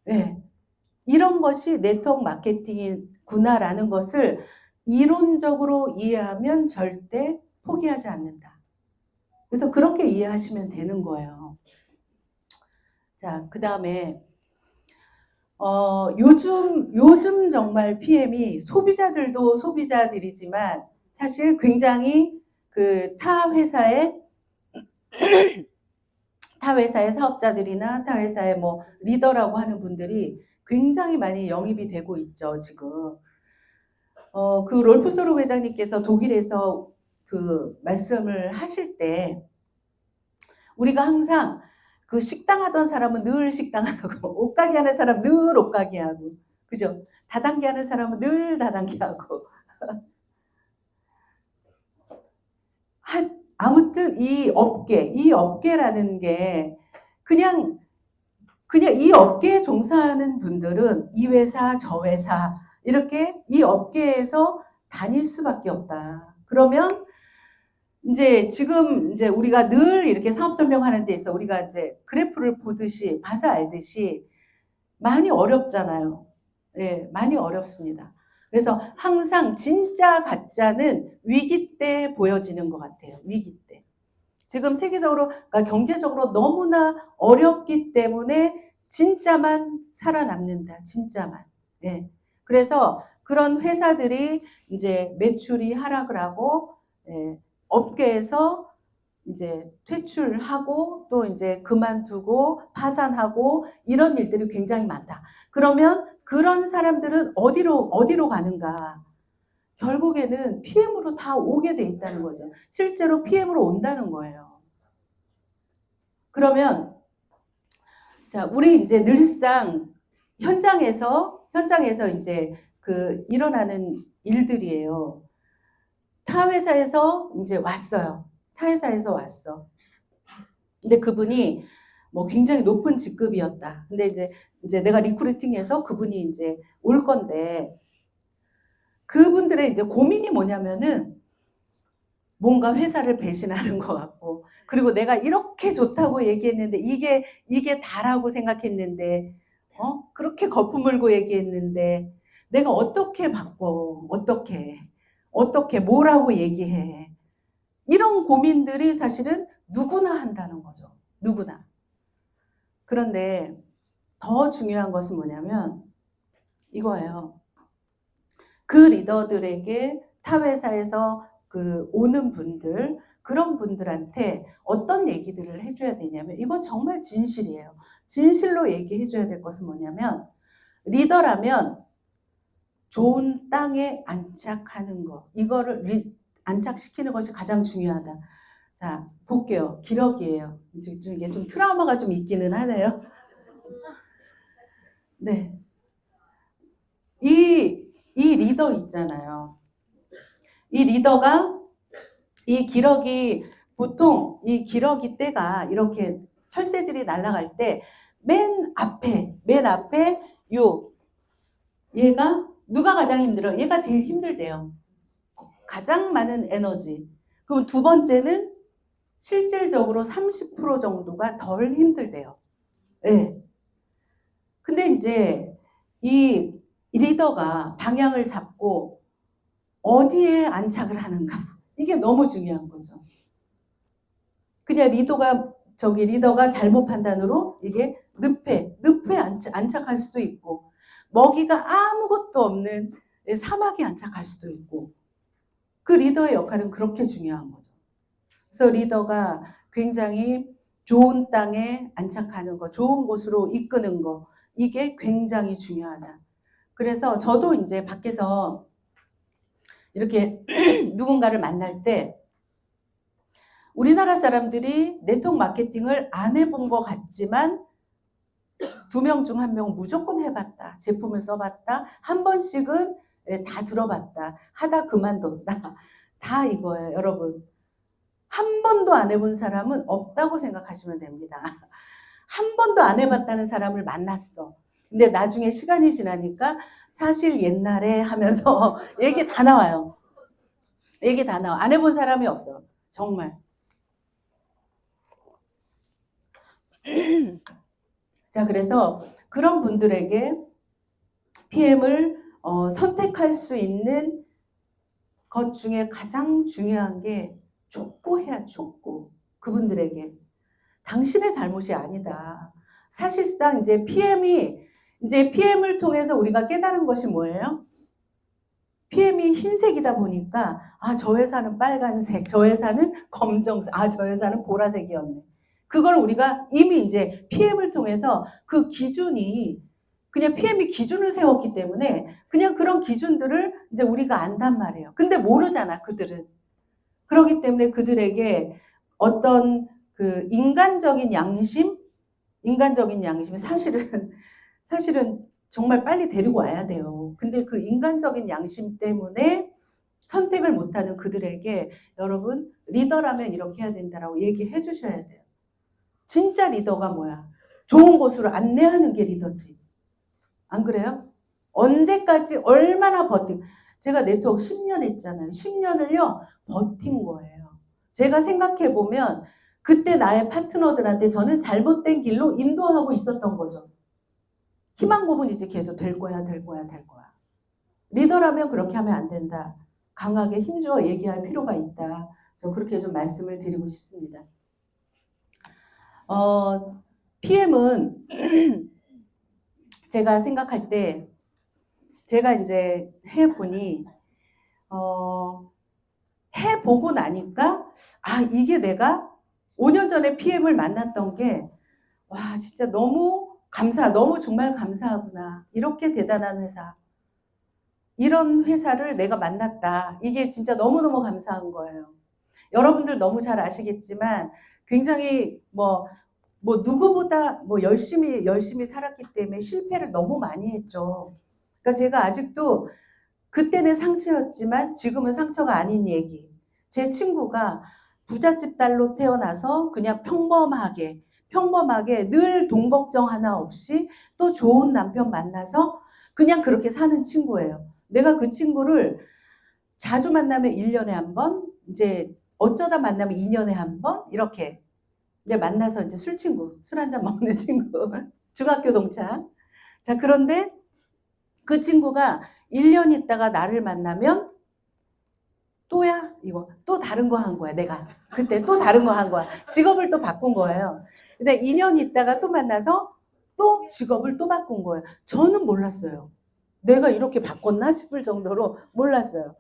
A: 네. 이런 것이 네트워크 마케팅이구나라는 것을 이론적으로 이해하면 절대 포기하지 않는다. 그래서 그렇게 이해하시면 되는 거예요. 자, 그 다음에 요즘 정말 PM이 소비자들도 소비자들이지만 사실 굉장히 타 회사의 사업자들이나 타 회사의 뭐 리더라고 하는 분들이 굉장히 많이 영입이 되고 있죠, 지금. 그 롤프 소르 회장님께서 독일에서 그 말씀을 하실 때 우리가 항상 그 식당 하던 사람은 늘 식당하고 옷가게 하는 사람 늘 옷가게 하고 그죠? 다단계 하는 사람은 늘 다단계 하고 아무튼 이 업계라는 게 그냥 그냥 이 업계에 종사하는 분들은 이 회사, 저 회사 이렇게 이 업계에서 다닐 수밖에 없다. 그러면 이제 지금 이제 우리가 늘 이렇게 사업 설명하는 데 있어 우리가 이제 그래프를 보듯이 봐서 알듯이 많이 어렵잖아요. 예, 많이 어렵습니다. 그래서 항상 진짜 가짜는 위기 때 보여지는 것 같아요. 위기 때. 지금 세계적으로 그러니까 경제적으로 너무나 어렵기 때문에 진짜만 살아남는다. 진짜만. 예. 그래서 그런 회사들이 이제 매출이 하락을 하고 예, 업계에서 이제 퇴출하고 또 이제 그만두고 파산하고 이런 일들이 굉장히 많다. 그러면 그런 사람들은 어디로 가는가? 결국에는 PM으로 다 오게 돼 있다는 거죠. 실제로 PM으로 온다는 거예요. 그러면 자, 우리 이제 늘상 현장에서 이제 그 일어나는 일들이에요. 타 회사에서 이제 왔어요. 타 회사에서 왔어. 근데 그분이 뭐 굉장히 높은 직급이었다. 근데 이제 내가 리크루팅해서 그분이 이제 올 건데 그분들의 이제 고민이 뭐냐면은 뭔가 회사를 배신하는 것 같고 그리고 내가 이렇게 좋다고 얘기했는데 이게 다라고 생각했는데 그렇게 거품 물고 얘기했는데 내가 어떻게 바꿔 어떻게 뭐라고 얘기해 이런 고민들이 사실은 누구나 한다는 거죠. 누구나. 그런데 더 중요한 것은 뭐냐면 이거예요. 그 리더들에게 타 회사에서 그 오는 분들 그런 분들한테 어떤 얘기들을 해줘야 되냐면 이건 정말 진실이에요. 진실로 얘기해줘야 될 것은 뭐냐면 리더라면 좋은 땅에 안착하는 거 이거를 안착시키는 것이 가장 중요하다. 자 볼게요. 기러기예요. 이게 좀 트라우마가 좀 있기는 하네요. 네, 이 리더 있잖아요. 이 리더가 이 기러기 보통 이 기러기 떼가 이렇게 철새들이 날아갈 때 맨 앞에 얘가 누가 가장 힘들어? 얘가 제일 힘들대요. 가장 많은 에너지. 그럼 두 번째는 실질적으로 30% 정도가 덜 힘들대요. 네. 근데 이제 이 리더가 방향을 잡고 어디에 안착을 하는가 이게 너무 중요한 거죠. 그냥 리더가 잘못 판단으로 이게 늪에 안착할 수도 있고 먹이가 아무것도 없는 사막에 안착할 수도 있고 그 리더의 역할은 그렇게 중요한 거죠. 그래서 리더가 굉장히 좋은 땅에 안착하는 거, 좋은 곳으로 이끄는 거 이게 굉장히 중요하다. 그래서 저도 이제 밖에서 이렇게 누군가를 만날 때 우리나라 사람들이 네트워크 마케팅을 안 해본 것 같지만 2명 중 1명 무조건 해봤다. 제품을 써봤다. 한 번씩은 다 들어봤다. 하다 그만뒀다. 다 이거예요, 여러분. 한 번도 안 해본 사람은 없다고 생각하시면 됩니다. 한 번도 안 해봤다는 사람을 만났어. 근데 나중에 시간이 지나니까 사실 옛날에 하면서 얘기 다 나와요. 얘기 다 나와. 안 해본 사람이 없어. 정말. 자, 그래서 그런 분들에게 PM을 선택할 수 있는 것 중에 가장 중요한 게 촉구해야 촉구. 그분들에게. 당신의 잘못이 아니다. 사실상 이제 PM을 통해서 우리가 깨달은 것이 뭐예요? PM이 흰색이다 보니까 저 회사는 빨간색, 저 회사는 검정색, 저 회사는 보라색이었네. 그걸 우리가 이미 이제 PM을 통해서 그 기준이 그냥 PM이 기준을 세웠기 때문에 그냥 그런 기준들을 이제 우리가 안단 말이에요. 근데 모르잖아, 그들은. 그렇기 때문에 그들에게 어떤 그 인간적인 양심이 사실은 정말 빨리 데리고 와야 돼요. 근데 그 인간적인 양심 때문에 선택을 못하는 그들에게 여러분 리더라면 이렇게 해야 된다라고 얘기해 주셔야 돼요. 진짜 리더가 뭐야? 좋은 곳으로 안내하는 게 리더지. 안 그래요? 언제까지 얼마나 제가 네트워크 10년 했잖아요. 10년을요 버틴 거예요. 제가 생각해 보면 그때 나의 파트너들한테 저는 잘못된 길로 인도하고 있었던 거죠. 희망 고문이지. 계속 될 거야, 될 거야, 될 거야. 리더라면 그렇게 하면 안 된다. 강하게 힘주어 얘기할 필요가 있다. 저 그렇게 좀 말씀을 드리고 싶습니다. PM은 제가 생각할 때 제가 이제 해보니 해보고 나니까 이게 내가 5년 전에 PM을 만났던 게 와 진짜 너무 너무 정말 감사하구나. 이렇게 대단한 회사, 이런 회사를 내가 만났다. 이게 진짜 너무너무 감사한 거예요. 여러분들 너무 잘 아시겠지만 굉장히 누구보다 열심히 살았기 때문에 실패를 너무 많이 했죠. 그러니까 제가 아직도 그때는 상처였지만 지금은 상처가 아닌 얘기. 제 친구가 부잣집 딸로 태어나서 그냥 평범하게 늘 돈 걱정 하나 없이 또 좋은 남편 만나서 그냥 그렇게 사는 친구예요. 내가 그 친구를 자주 만나면 1년에 한 번, 이제 어쩌다 만나면 2년에 한 번, 이렇게 이제 만나서 이제 술 한잔 먹는 친구. 중학교 동창. 자, 그런데 그 친구가 1년 있다가 나를 만나면 또 다른 거 한 거야, 내가. 그때 또 다른 거 한 거야. 직업을 또 바꾼 거예요. 근데 2년 있다가 또 만나서 또 직업을 또 바꾼 거예요. 저는 몰랐어요. 내가 이렇게 바꿨나 싶을 정도로 몰랐어요.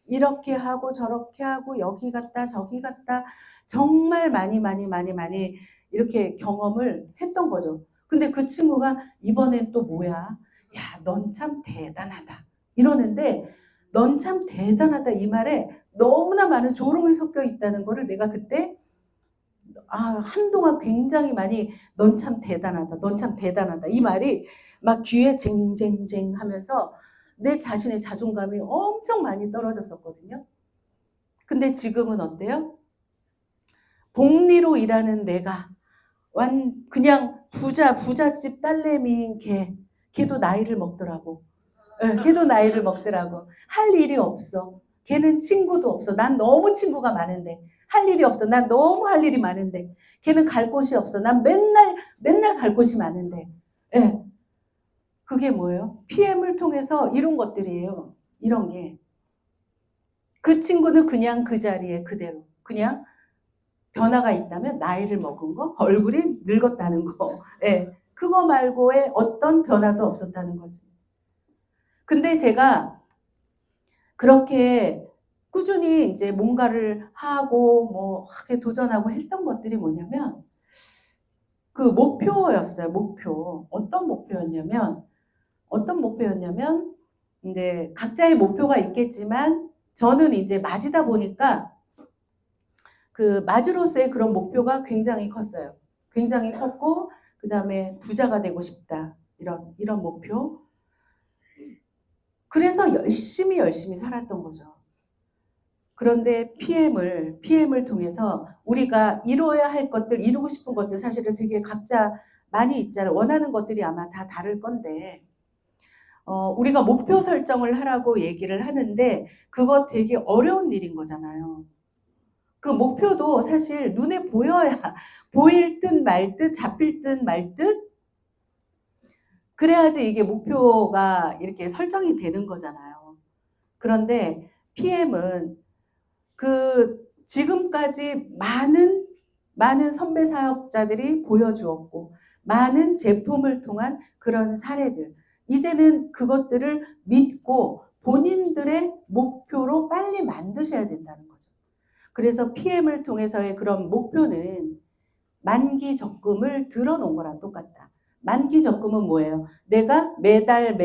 A: 이렇게 하고 저렇게 하고 여기 갔다 저기 갔다 정말 많이 이렇게 경험을 했던 거죠. 근데 그 친구가 이번엔 또 뭐야? 야, 넌 참 대단하다. 이러는데 넌 참 대단하다 이 말에 너무나 많은 조롱이 섞여 있다는 거를 내가 그때 한동안 굉장히 많이 넌 참 대단하다. 넌 참 대단하다. 이 말이 막 귀에 쟁쟁쟁 하면서 내 자신의 자존감이 엄청 많이 떨어졌었거든요. 근데 지금은 어때요? 복리로 일하는 내가 그냥 부잣집 딸내미인 걔도 나이를 먹더라고. 걔도 나이를 먹더라고. 할 일이 없어. 걔는 친구도 없어. 난 너무 친구가 많은데. 할 일이 없어. 난 너무 할 일이 많은데. 걔는 갈 곳이 없어. 난 맨날 갈 곳이 많은데. 예. 그게 뭐예요? PM을 통해서 이룬 것들이에요. 이런 게. 그 친구는 그냥 그 자리에 그대로. 그냥 변화가 있다면 나이를 먹은 거, 얼굴이 늙었다는 거. 예. 그거 말고의 어떤 변화도 없었다는 거지. 근데 제가 그렇게 꾸준히 이제 뭔가를 하고 하게 도전하고 했던 것들이 뭐냐면 그 목표였어요. 목표. 어떤 목표였냐면 이제 각자의 목표가 있겠지만 저는 이제 맞이다 보니까 그 맞으로서의 그런 목표가 굉장히 컸어요. 굉장히 컸고 그다음에 부자가 되고 싶다. 이런 목표. 그래서 열심히 살았던 거죠. 그런데 PM을 통해서 우리가 이루어야 할 것들, 이루고 싶은 것들 사실은 되게 각자 많이 있잖아요. 원하는 것들이 아마 다 다를 건데 우리가 목표 설정을 하라고 얘기를 하는데 그거 되게 어려운 일인 거잖아요. 그 목표도 사실 눈에 보여야 보일 듯 말 듯 잡힐 듯 말 듯 그래야지 이게 목표가 이렇게 설정이 되는 거잖아요. 그런데 PM은 그 지금까지 많은 선배 사업자들이 보여주었고 많은 제품을 통한 그런 사례들 이제는 그것들을 믿고 본인들의 목표로 빨리 만드셔야 된다는 거죠. 그래서 PM을 통해서의 그런 목표는 만기 적금을 들어놓은 거랑 똑같다. 만기 적금은 뭐예요? 내가 매달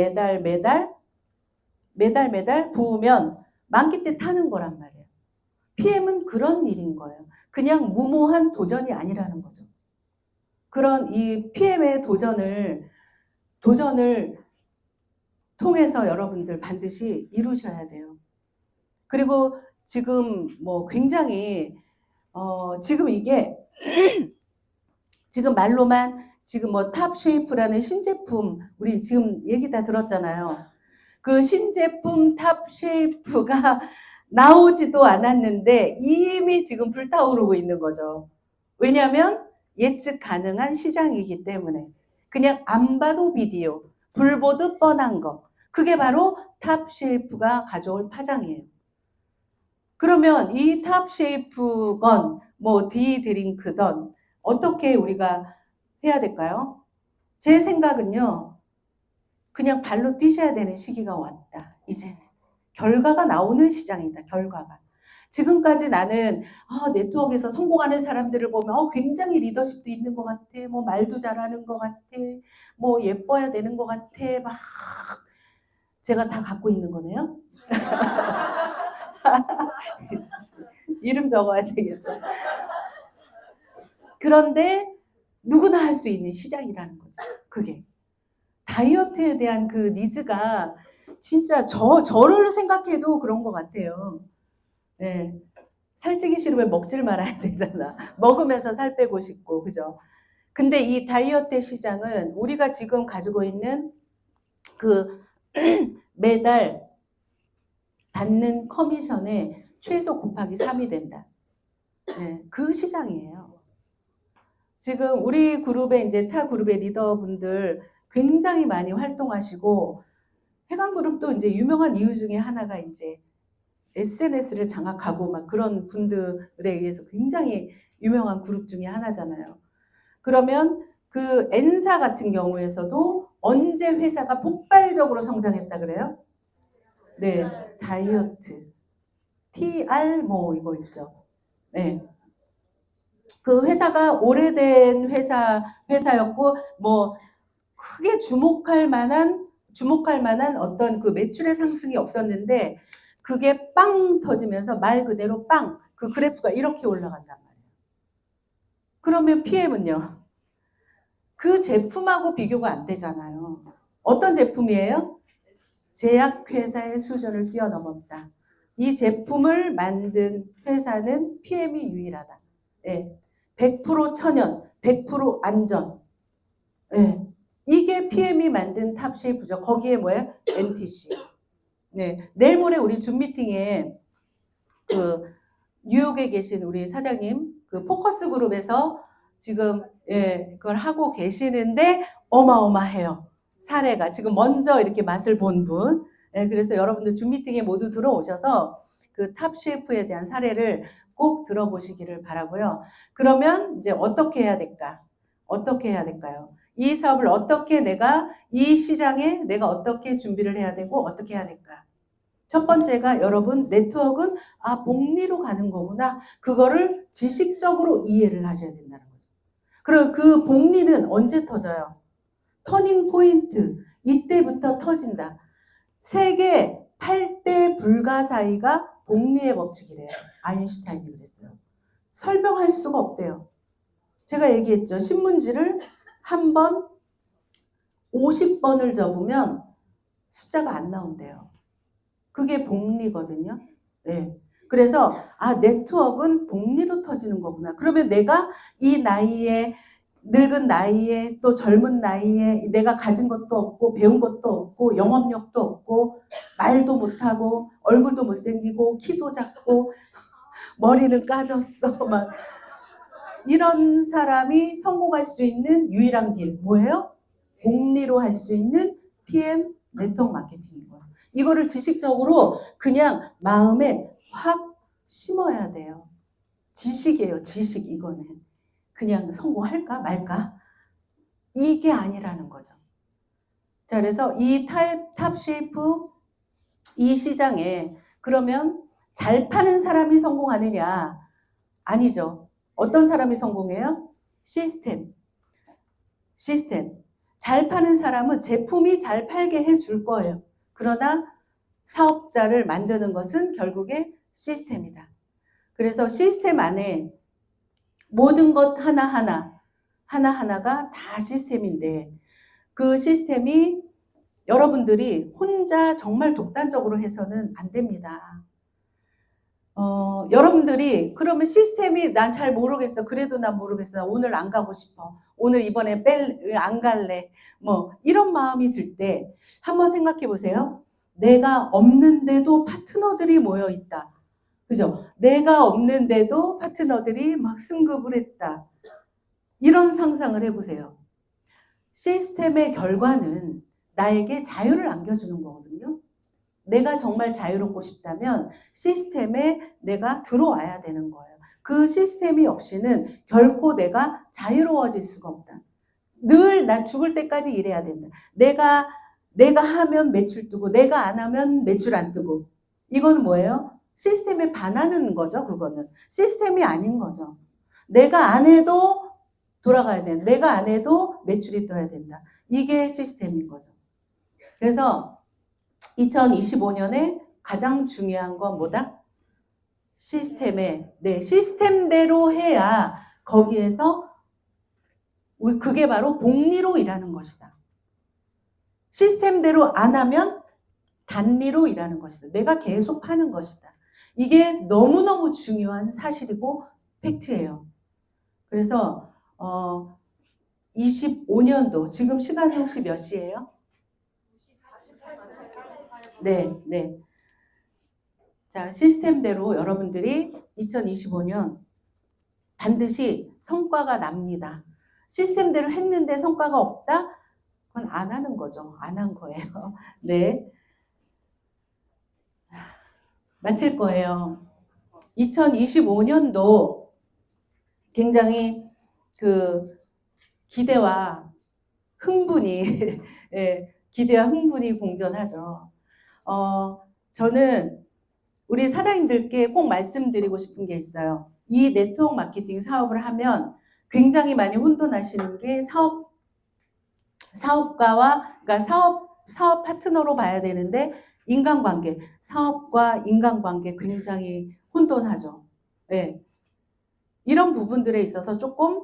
A: 부으면 만기 때 타는 거란 말이에요. PM은 그런 일인 거예요. 그냥 무모한 도전이 아니라는 거죠. 그런 이 PM의 도전을 통해서 여러분들 반드시 이루셔야 돼요. 그리고 지금 굉장히 지금 이게 지금 말로만 지금 뭐 탑쉐이프라는 신제품 우리 지금 얘기 다 들었잖아요. 그 신제품 탑쉐이프가 나오지도 않았는데 이미 지금 불타오르고 있는 거죠. 왜냐하면 예측 가능한 시장이기 때문에. 그냥 안 봐도 비디오, 불 보듯 뻔한 거. 그게 바로 탑쉐이프가 가져올 파장이에요. 그러면 이 탑쉐이프건 뭐 디드링크던 어떻게 우리가 해야 될까요? 제 생각은요. 그냥 발로 뛰셔야 되는 시기가 왔다. 이제는. 결과가 나오는 시장이다. 결과가. 지금까지 나는 네트워크에서 성공하는 사람들을 보면 굉장히 리더십도 있는 것 같아. 뭐 말도 잘하는 것 같아. 뭐 예뻐야 되는 것 같아. 막 제가 다 갖고 있는 거네요. 이름 적어야 되겠죠. 그런데 누구나 할 수 있는 시장이라는 거죠. 그게. 다이어트에 대한 그 니즈가 진짜 저를 생각해도 그런 것 같아요. 네. 살찌기 싫으면 먹지를 말아야 되잖아. 먹으면서 살 빼고 싶고, 그죠? 근데 이 다이어트 시장은 우리가 지금 가지고 있는 그 매달 받는 커미션의 최소 곱하기 3이 된다. 네, 그 시장이에요. 지금 우리 그룹의 이제 타 그룹의 리더분들 굉장히 많이 활동하시고 해강그룹도 이제 유명한 이유 중에 하나가 이제 SNS를 장악하고 막 그런 분들에 의해서 굉장히 유명한 그룹 중에 하나잖아요. 그러면 그 N사 같은 경우에서도 언제 회사가 폭발적으로 성장했다 그래요? 네, 다이어트. TR 뭐 이거 있죠. 네. 그 회사가 오래된 회사였고 뭐 크게 주목할 만한 어떤 그 매출의 상승이 없었는데 그게 빵 터지면서 말 그대로 빵 그 그래프가 이렇게 올라간단 말이에요. 그러면 PM은요? 그 제품하고 비교가 안 되잖아요. 어떤 제품이에요? 제약회사의 수준을 뛰어넘었다. 이 제품을 만든 회사는 PM이 유일하다. 네. 100% 천연, 100% 안전. 네. 이게 PM이 만든 탑쉐이프죠. 거기에 뭐예요? NTC. 네. 내일 모레 우리 줌 미팅에 그 뉴욕에 계신 우리 사장님 그 포커스 그룹에서 지금 그걸 하고 계시는데 어마어마해요. 사례가 지금 먼저 이렇게 맛을 본 분. 그래서 여러분들 줌 미팅에 모두 들어오셔서 그 탑쉐이프에 대한 사례를 꼭 들어보시기를 바라고요. 그러면 이제 어떻게 해야 될까? 어떻게 해야 될까요? 이 사업을 어떻게 이 시장에 내가 어떻게 준비를 해야 되고 어떻게 해야 될까? 첫 번째가 여러분 네트워크는 복리로 가는 거구나. 그거를 지식적으로 이해를 하셔야 된다는 거죠. 그리고 그 복리는 언제 터져요? 터닝 포인트. 이때부터 터진다. 세계 8대 불가사의가 복리의 법칙이래요. 아인슈타인이 그랬어요. 설명할 수가 없대요. 제가 얘기했죠. 신문지를 한 번 50번을 접으면 숫자가 안 나온대요. 그게 복리거든요. 네. 그래서 네트워크는 복리로 터지는 거구나. 그러면 내가 이 나이에 늙은 나이에 또 젊은 나이에 내가 가진 것도 없고 배운 것도 없고 영업력도 없고 말도 못하고 얼굴도 못생기고 키도 작고 머리는 까졌어 막 이런 사람이 성공할 수 있는 유일한 길 뭐예요? 복리로 할 수 있는 PM 네트워크 마케팅인 거예요. 이거를 지식적으로 그냥 마음에 확 심어야 돼요. 지식이에요. 지식 이거는. 그냥 성공할까 말까? 이게 아니라는 거죠. 자, 그래서 이 탑쉐이프 이 시장에 그러면 잘 파는 사람이 성공하느냐? 아니죠. 어떤 사람이 성공해요? 시스템. 잘 파는 사람은 제품이 잘 팔게 해줄 거예요. 그러나 사업자를 만드는 것은 결국에 시스템이다. 그래서 시스템 안에 모든 것 하나하나가 다 시스템인데 그 시스템이 여러분들이 혼자 정말 독단적으로 해서는 안 됩니다. 여러분들이 그러면 시스템이 난 잘 모르겠어. 그래도 난 모르겠어. 오늘 안 가고 싶어. 오늘 이번에 안 갈래. 뭐 이런 마음이 들 때 한번 생각해 보세요. 내가 없는데도 파트너들이 모여 있다. 그죠? 내가 없는데도 파트너들이 막 승급을 했다. 이런 상상을 해보세요. 시스템의 결과는 나에게 자유를 안겨주는 거거든요. 내가 정말 자유롭고 싶다면 시스템에 내가 들어와야 되는 거예요. 그 시스템이 없이는 결코 내가 자유로워질 수가 없다. 늘 난 죽을 때까지 일해야 된다. 내가 하면 매출 뜨고 내가 안 하면 매출 안 뜨고. 이건 뭐예요? 시스템에 반하는 거죠. 그거는 시스템이 아닌 거죠. 내가 안 해도 돌아가야 된다. 내가 안 해도 매출이 떠야 된다. 이게 시스템인 거죠. 그래서 2025년에 가장 중요한 건 뭐다? 시스템대로 해야 거기에서 그게 바로 복리로 일하는 것이다. 시스템대로 안 하면 단리로 일하는 것이다. 내가 계속 하는 것이다. 이게 너무너무 중요한 사실이고 팩트예요. 그래서 25년도 지금 시간이 혹시 몇 시예요? 네. 자, 시스템대로 여러분들이 2025년 반드시 성과가 납니다. 시스템대로 했는데 성과가 없다? 그건 안 하는 거죠. 안 한 거예요. 네. 마칠 거예요. 2025년도 굉장히 기대와 흥분이 공존하죠. 저는 우리 사장님들께 꼭 말씀드리고 싶은 게 있어요. 이 네트워크 마케팅 사업을 하면 굉장히 많이 혼돈하시는 게 사업가와, 그러니까 사업 파트너로 봐야 되는데 인간관계, 사업과 인간관계 굉장히 혼돈하죠. 네. 이런 부분들에 있어서 조금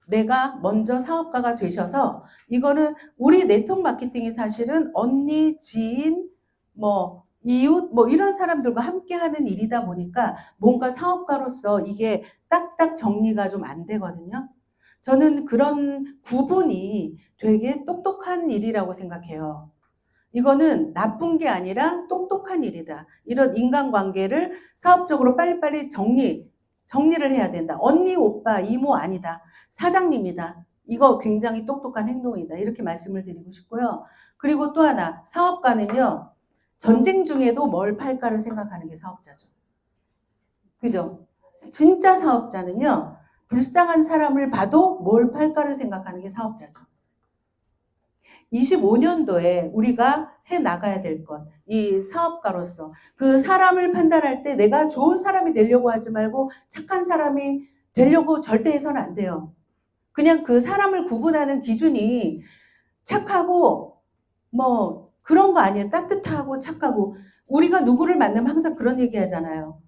A: 내가 먼저 사업가가 되셔서 이거는 우리 네트워크 마케팅이 사실은 언니, 지인, 이웃, 이런 사람들과 함께 하는 일이다 보니까 뭔가 사업가로서 이게 딱딱 정리가 좀 안 되거든요. 저는 그런 구분이 되게 똑똑한 일이라고 생각해요. 이거는 나쁜 게 아니라 똑똑한 일이다. 이런 인간관계를 사업적으로 빨리빨리 정리를 해야 된다. 언니, 오빠, 이모 아니다. 사장님이다. 이거 굉장히 똑똑한 행동이다. 이렇게 말씀을 드리고 싶고요. 그리고 또 하나, 사업가는요. 전쟁 중에도 뭘 팔까를 생각하는 게 사업자죠. 그죠? 진짜 사업자는요. 불쌍한 사람을 봐도 뭘 팔까를 생각하는 게 사업자죠. 25년도에 우리가 해나가야 될 것, 이 사업가로서 그 사람을 판단할 때 내가 좋은 사람이 되려고 하지 말고 착한 사람이 되려고 절대 해서는 안 돼요. 그냥 그 사람을 구분하는 기준이 착하고 그런 거 아니에요. 따뜻하고 착하고. 우리가 누구를 만나면 항상 그런 얘기 하잖아요.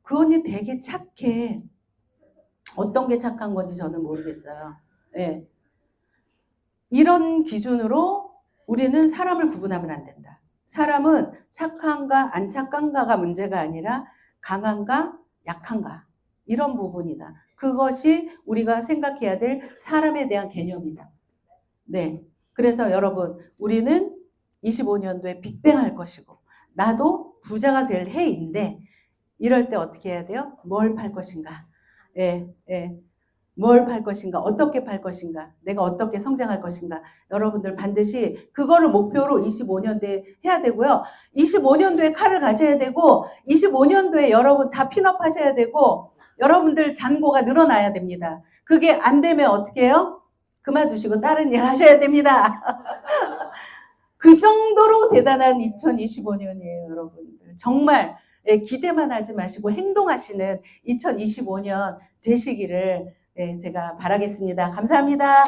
A: 그 언니 되게 착해. 어떤 게 착한 건지 저는 모르겠어요. 네. 이런 기준으로 우리는 사람을 구분하면 안 된다. 사람은 착한가 안 착한가가 문제가 아니라 강한가 약한가 이런 부분이다. 그것이 우리가 생각해야 될 사람에 대한 개념이다. 네. 그래서 여러분 우리는 25년도에 빅뱅할 것이고 나도 부자가 될 해인데 이럴 때 어떻게 해야 돼요? 뭘 팔 것인가? 뭘 팔 것인가? 어떻게 팔 것인가? 내가 어떻게 성장할 것인가? 여러분들 반드시 그거를 목표로 25년도에 해야 되고요. 25년도에 칼을 가셔야 되고 25년도에 여러분 다 핀업 하셔야 되고 여러분들 잔고가 늘어나야 됩니다. 그게 안 되면 어떻게 해요? 그만두시고 다른 일 하셔야 됩니다. 그 정도로 대단한 2025년이에요, 여러분들. 정말 기대만 하지 마시고 행동하시는 2025년 되시기를 제가 바라겠습니다. 감사합니다.